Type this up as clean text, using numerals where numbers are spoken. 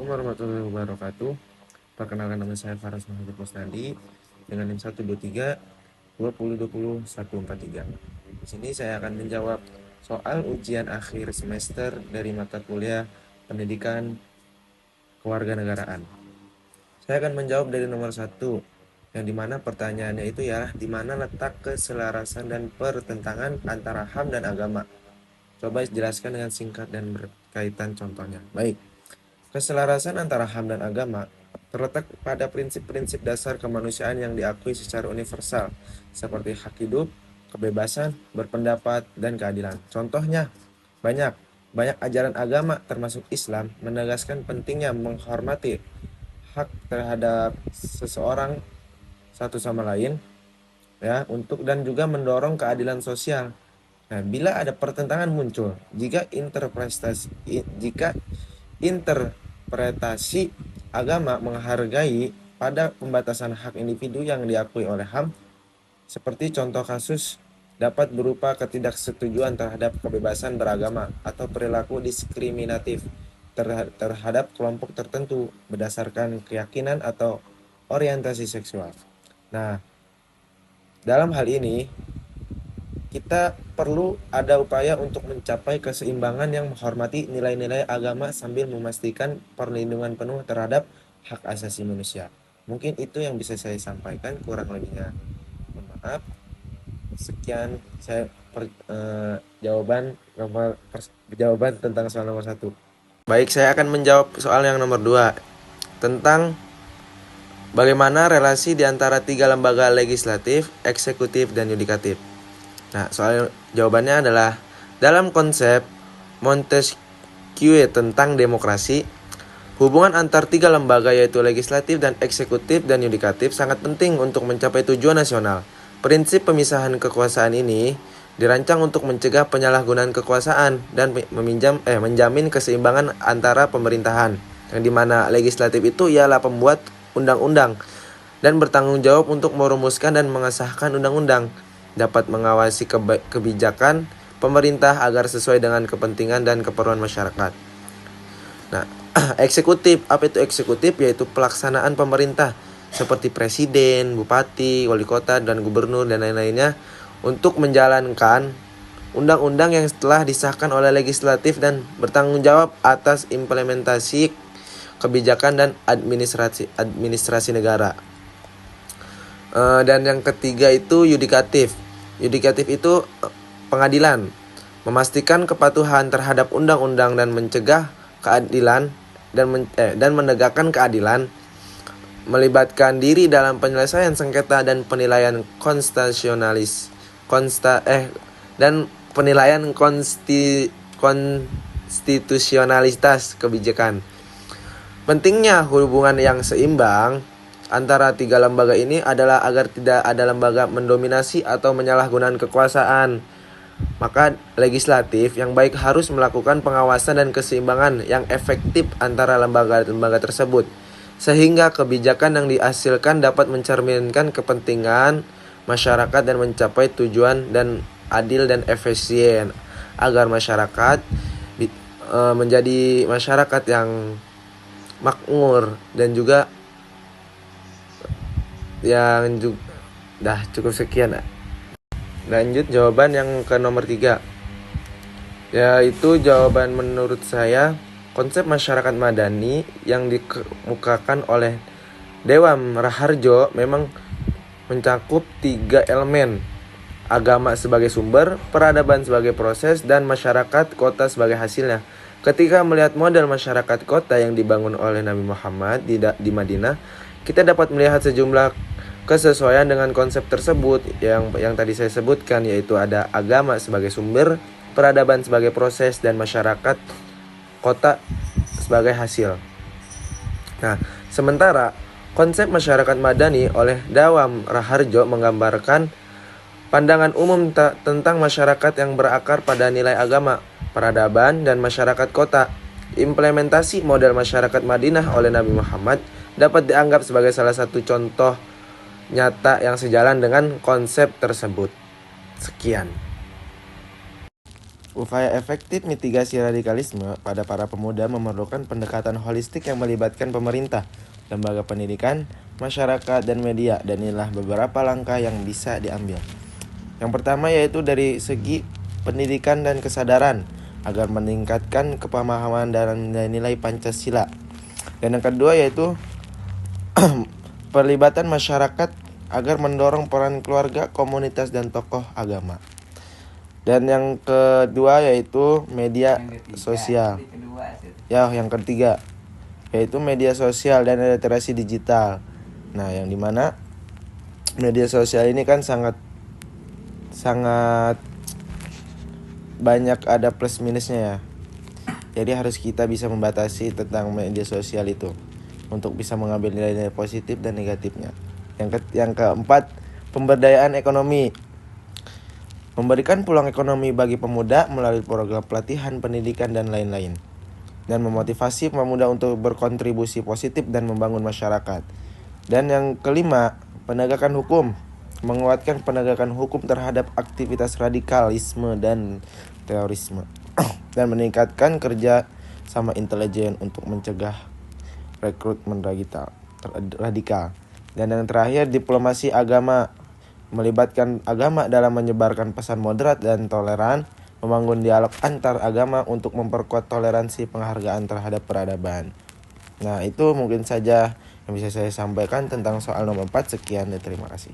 Warahmatullahi wabarakatuh. Perkenalkan, nama saya Faras Mahmud Kusnadi dengan NIM 123 2020 143. Di sini saya akan menjawab soal ujian akhir semester dari mata kuliah Pendidikan Kewarganegaraan. Saya akan menjawab dari nomor 1, yang dimana pertanyaannya itu ya, di mana letak keselarasan dan pertentangan antara HAM dan agama. Coba jelaskan dengan singkat dan berkaitan contohnya. Baik. Keselarasan antara HAM dan agama terletak pada prinsip-prinsip dasar kemanusiaan yang diakui secara universal, seperti hak hidup, kebebasan, berpendapat, dan keadilan. Contohnya, banyak banyak ajaran agama termasuk Islam menegaskan pentingnya menghormati hak terhadap seseorang satu sama lain, ya, untuk dan juga mendorong keadilan sosial. Nah, bila ada pertentangan muncul, jika interpretasi agama menghargai pada pembatasan hak individu yang diakui oleh HAM, seperti contoh kasus dapat berupa ketidaksetujuan terhadap kebebasan beragama atau perilaku diskriminatif terhadap kelompok tertentu berdasarkan keyakinan atau orientasi seksual. Nah, dalam hal ini kita perlu ada upaya untuk mencapai keseimbangan yang menghormati nilai-nilai agama sambil memastikan perlindungan penuh terhadap hak asasi manusia. Mungkin itu yang bisa saya sampaikan, kurang lebihnya mohon maaf. Sekian saya jawaban tentang soal nomor 1. Baik, saya akan menjawab soal yang nomor 2 tentang bagaimana relasi di antara tiga lembaga legislatif, eksekutif, dan yudikatif. Nah, soal jawabannya adalah dalam konsep Montesquieu tentang demokrasi, hubungan antar tiga lembaga yaitu legislatif dan eksekutif dan yudikatif sangat penting untuk mencapai tujuan nasional. Prinsip pemisahan kekuasaan ini dirancang untuk mencegah penyalahgunaan kekuasaan dan menjamin keseimbangan antara pemerintahan, yang dimana legislatif itu ialah pembuat undang-undang dan bertanggung jawab untuk merumuskan dan mengesahkan undang-undang, dapat mengawasi kebijakan pemerintah agar sesuai dengan kepentingan dan keperluan masyarakat. Nah, eksekutif, apa itu eksekutif? Yaitu pelaksanaan pemerintah seperti presiden, bupati, wali kota, dan gubernur dan lain-lainnya untuk menjalankan undang-undang yang telah disahkan oleh legislatif dan bertanggung jawab atas implementasi kebijakan dan administrasi negara. Dan yang ketiga itu yudikatif. Yudikatif itu pengadilan, memastikan kepatuhan terhadap undang-undang dan mencegah keadilan dan menegakkan keadilan, melibatkan diri dalam penyelesaian sengketa dan penilaian konstitusionalitas kebijakan. Pentingnya hubungan yang seimbang antara tiga lembaga ini adalah agar tidak ada lembaga mendominasi atau menyalahgunakan kekuasaan. Maka legislatif yang baik harus melakukan pengawasan dan keseimbangan yang efektif antara lembaga-lembaga tersebut, sehingga kebijakan yang dihasilkan dapat mencerminkan kepentingan masyarakat dan mencapai tujuan dan adil dan efisien, agar masyarakat menjadi masyarakat yang makmur dan juga cukup sekian. Lanjut jawaban yang ke nomor 3, yaitu jawaban menurut saya konsep masyarakat madani yang dikemukakan oleh Dewam Raharjo memang mencakup 3 elemen: agama sebagai sumber, peradaban sebagai proses, dan masyarakat kota sebagai hasilnya. Ketika melihat model masyarakat kota yang dibangun oleh Nabi Muhammad di Madinah, kita dapat melihat sejumlah kesesuaian dengan konsep tersebut yang tadi saya sebutkan, yaitu ada agama sebagai sumber, peradaban sebagai proses, dan masyarakat kota sebagai hasil. Nah, sementara konsep masyarakat madani oleh Dawam Raharjo menggambarkan pandangan umum tentang masyarakat yang berakar pada nilai agama, peradaban, dan masyarakat kota. Implementasi model masyarakat Madinah oleh Nabi Muhammad dapat dianggap sebagai salah satu contoh nyata yang sejalan dengan konsep tersebut. Sekian. Upaya efektif mitigasi radikalisme pada para pemuda memerlukan pendekatan holistik yang melibatkan pemerintah, lembaga pendidikan, masyarakat, dan media. Dan inilah beberapa langkah yang bisa diambil. Yang pertama yaitu dari segi pendidikan dan kesadaran agar meningkatkan kepemahaman dan nilai Pancasila. Dan yang kedua yaitu perlibatan masyarakat agar mendorong peran keluarga, komunitas, dan tokoh agama. Dan yang kedua yaitu media sosial. Yang ketiga yaitu media sosial dan literasi digital. Nah, yang dimana media sosial ini kan sangat banyak ada plus minusnya ya. Jadi harus kita bisa membatasi tentang media sosial itu untuk bisa mengambil nilai-nilai positif dan negatifnya. Yang keempat, pemberdayaan ekonomi. Memberikan peluang ekonomi bagi pemuda melalui program pelatihan, pendidikan, dan lain-lain. Dan memotivasi pemuda untuk berkontribusi positif dan membangun masyarakat. Dan yang kelima, penegakan hukum. Menguatkan penegakan hukum terhadap aktivitas radikalisme dan terorisme. Dan meningkatkan kerja sama intelijen untuk mencegah rekrutmen radikal. Dan yang terakhir, diplomasi agama. Melibatkan agama dalam menyebarkan pesan moderat dan toleran, membangun dialog antar agama untuk memperkuat toleransi penghargaan terhadap peradaban. Nah, itu mungkin saja yang bisa saya sampaikan tentang soal nomor 4. Sekian dan terima kasih.